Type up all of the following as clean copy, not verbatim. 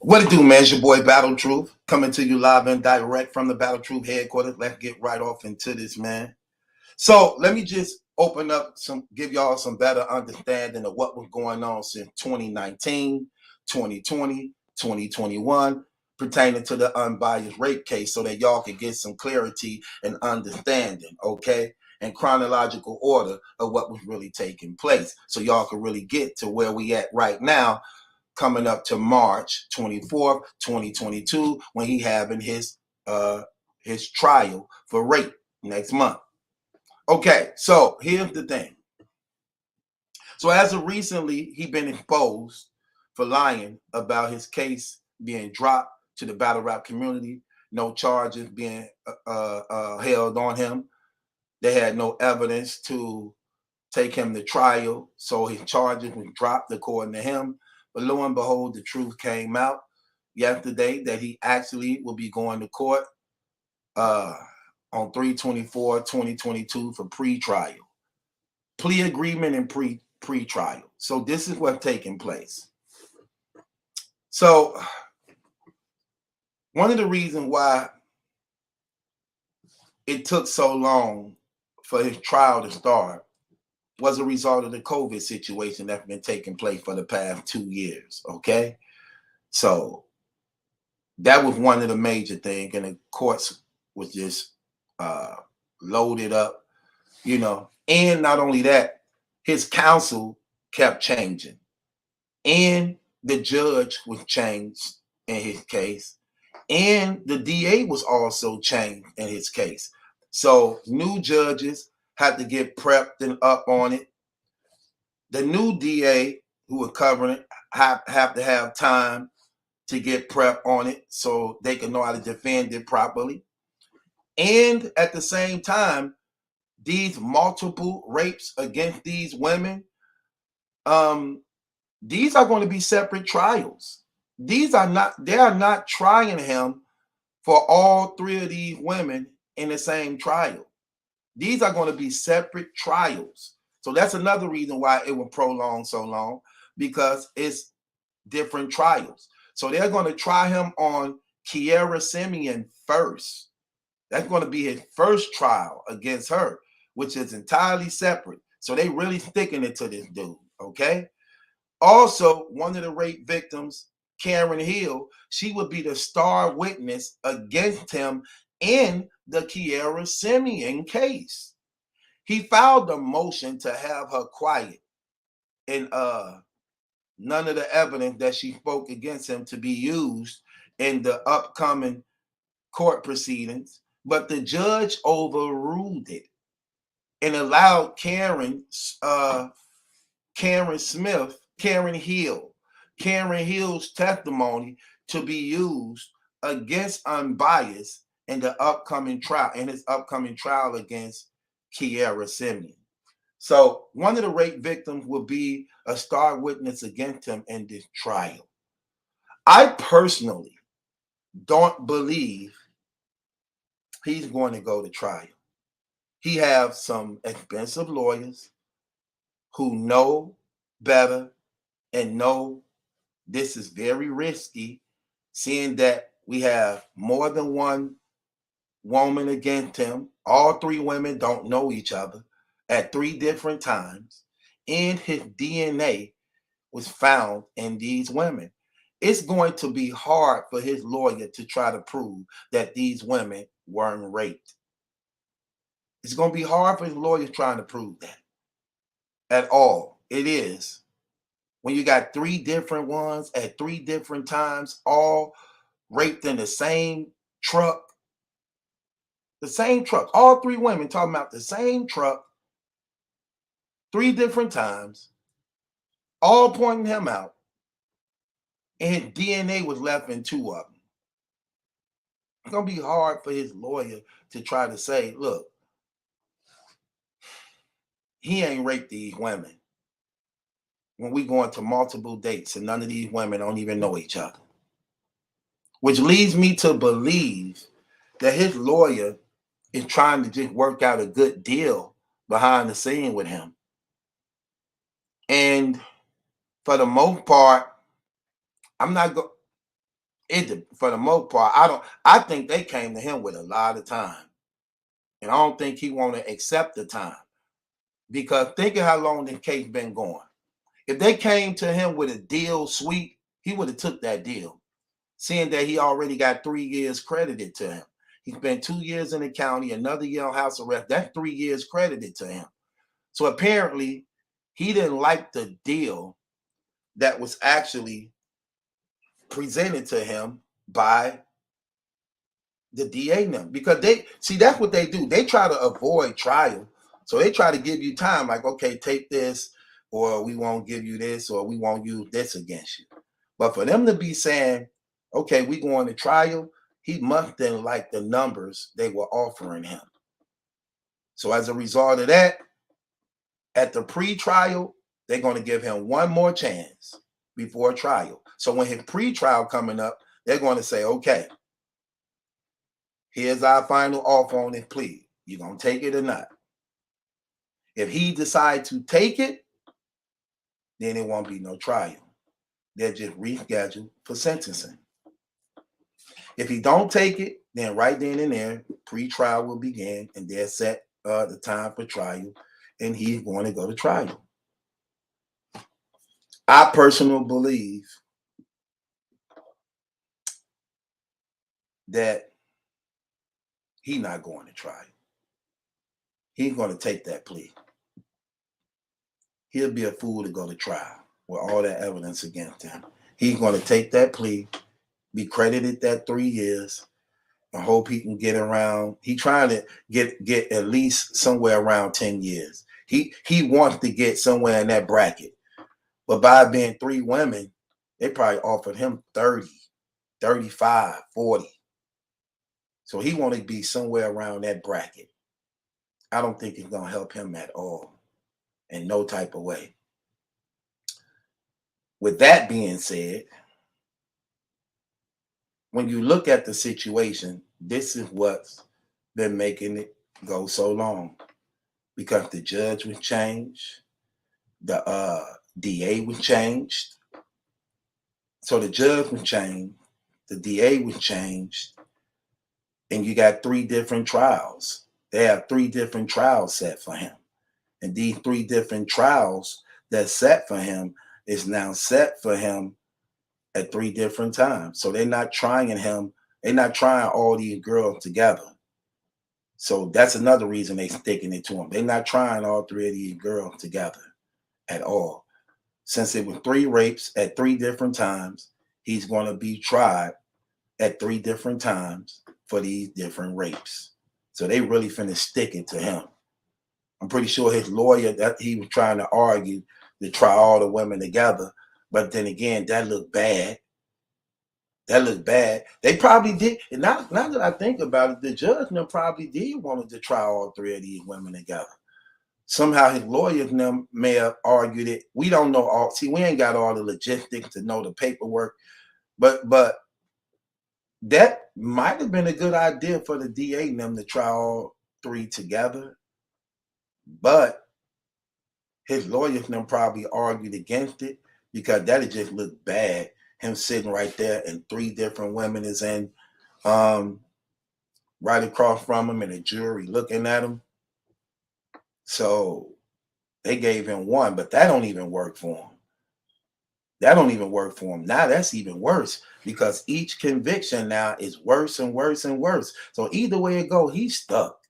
What it do, man? It's your boy Battle Truth coming to you live and direct from the Battle Truth headquarters. Let's get right off into this, man. So let me just open up give y'all some better understanding of what was going on since 2019, 2020, 2021, pertaining to the unbiased rape case so that y'all can get some clarity and understanding, okay? And chronological order of what was really taking place. So y'all can really get to where we at right now, coming up to March 24th, 2022, when he having his trial for rape next month. Okay, so here's the thing. So as of recently, he been exposed for lying about his case being dropped to the battle rap community. No charges being held on him. They had no evidence to take him to trial, so his charges were dropped according to him. But lo and behold, the truth came out yesterday that he actually will be going to court on 3/24/2022 for pre-trial, plea agreement and pre-trial. So this is what's taking place. So one of the reasons why it took so long for his trial to start was a result of the COVID situation that's been taking place for the past 2 years, okay? So that was one of the major things, and the courts was just loaded up, and not only that, his counsel kept changing, and the judge was changed in his case, and the DA was also changed in his case. So new judges had to get prepped and up on it. The new DA who was covering it have to have time to get prep on it so they can know how to defend it properly. And at the same time, these multiple rapes against these women, these are going to be separate trials. They are not trying him for all three of these women in the same trial. These are going to be separate trials. So that's another reason why it will prolong so long, because it's different trials. So they're going to try him on Kiera Simeon first. That's going to be his first trial against her, which is entirely separate. So they really sticking it to this dude, okay? Also, one of the rape victims, Karen Hill, she would be the star witness against him in the Kiera Simeon case. He filed a motion to have her quiet and none of the evidence that she spoke against him to be used in the upcoming court proceedings, but the judge overruled it and allowed Karen Hill's testimony to be used against Unbias in the upcoming trial against Kiera Simeon. So one of the rape victims will be a star witness against him in this trial. I personally don't believe he's going to go to trial. He has some expensive lawyers who know better and know this is very risky, seeing that we have more than one woman against him. All three women don't know each other at 3 different times, and his DNA was found in these women. It's going to be hard for his lawyer to try to prove that these women weren't raped. It's going to be hard for his lawyer trying to prove that at all. It is. When you got 3 different ones at 3 different times, all raped in the same truck, all 3 women talking about the same truck, 3 different times, all pointing him out, and DNA was left in 2 of them. It's going to be hard for his lawyer to try to say, look, he ain't raped these women when we go into multiple dates and none of these women don't even know each other. Which leads me to believe that his lawyer is trying to just work out a good deal behind the scene with him. And for the most part, I'm not going. For the most part, I think they came to him with a lot of time. And I don't think he want to accept the time. Because think of how long this case been going. If they came to him with a deal sweet, he would have took that deal. Seeing that he already got 3 years credited to him. He spent 2 years in the county, another year on house arrest. That's 3 years credited to him. So apparently, he didn't like the deal that was actually presented to him by the DA now. Because they see, that's what they do. They try to avoid trial. So they try to give you time, like, okay, take this, or we won't give you this, or we won't use this against you. But for them to be saying, okay, we going to trial, he must then like the numbers they were offering him. So as a result of that, at the pre-trial, they're going to give him one more chance before trial. So when his pre-trial coming up, they're going to say, okay, here's our final offer on his plea. You going to take it or not? If he decides to take it, then it won't be no trial. They'll just reschedule for sentencing. If he don't take it, then right then and there, pre-trial will begin, and they'll set the time for trial, and he's going to go to trial. I personally believe that he's not going to trial. He's going to take that plea. He'll be a fool to go to trial with all that evidence against him. He's going to take that plea, be credited that 3 years, and hope he can get around. He's trying to get at least somewhere around 10 years. He wants to get somewhere in that bracket. But by being 3 women, they probably offered him 30, 35, 40. So he want to be somewhere around that bracket. I don't think it's going to help him at all, in no type of way. With that being said, when you look at the situation, this is what's been making it go so long. Because the judge was changed, the DA was changed. So the judge was changed, the DA was changed, and you got 3 different trials. They have 3 different trials set for him. And these 3 different trials that's set for him is now set for him at 3 different times. So they're not trying him, they're not trying all these girls together. So that's another reason they're sticking it to him. They're not trying all 3 of these girls together at all. Since it was 3 rapes at 3 different times, he's going to be tried at 3 different times for these different rapes. So they really finna stick it to him. I'm pretty sure his lawyer, that he was trying to argue to try all the women together. But then again, that looked bad. That looked bad. They probably did. And now that I think about it, the judge probably did want to try all 3 of these women together. Somehow his lawyers may have argued it. We don't know all. See, we ain't got all the logistics to know the paperwork. But that might have been a good idea for the DA and them to try all 3 together. But his lawyers probably argued against it because that'd just look bad. Him sitting right there and 3 different women is in right across from him and the jury looking at him. So they gave him 1, but that don't even work for him. That don't even work for him. Now that's even worse because each conviction now is worse and worse and worse. So either way it go, he's stuck.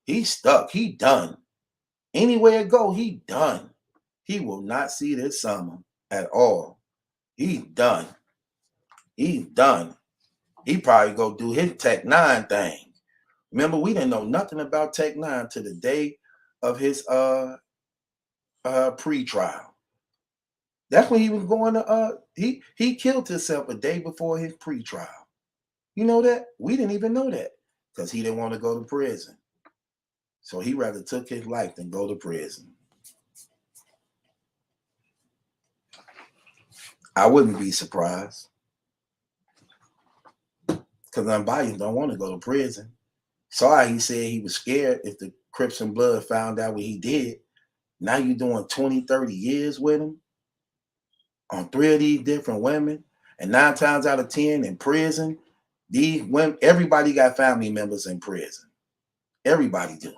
He's stuck. He done. Anywhere it go, he done. He will not see this summer at all. He's done. He's done. He probably go do his Tech 9 thing. Remember, we didn't know nothing about Tech 9 to the day of his pre-trial. That's when he was going to he killed himself a day before his pre-trial. You know that? We didn't even know that because he didn't want to go to prison. So he rather took his life than go to prison. I wouldn't be surprised. Because Unbias don't want to go to prison. Sorry, he said he was scared if the Crips and Blood found out what he did. Now you're doing 20, 30 years with him on 3 of these different women. And 9 times out of 10 in prison, these women, everybody got family members in prison. Everybody do.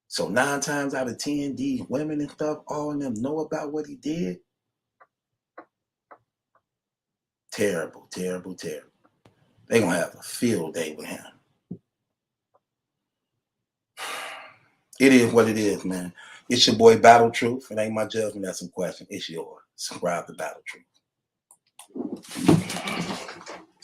So 9 times out of 10, these women and stuff, all of them know about what he did. Terrible, terrible, terrible. They're going to have a field day with him. It is what it is, man. It's your boy, Battle Truth. It ain't my judgment. That's some question. It's yours. Subscribe to Battle Truth.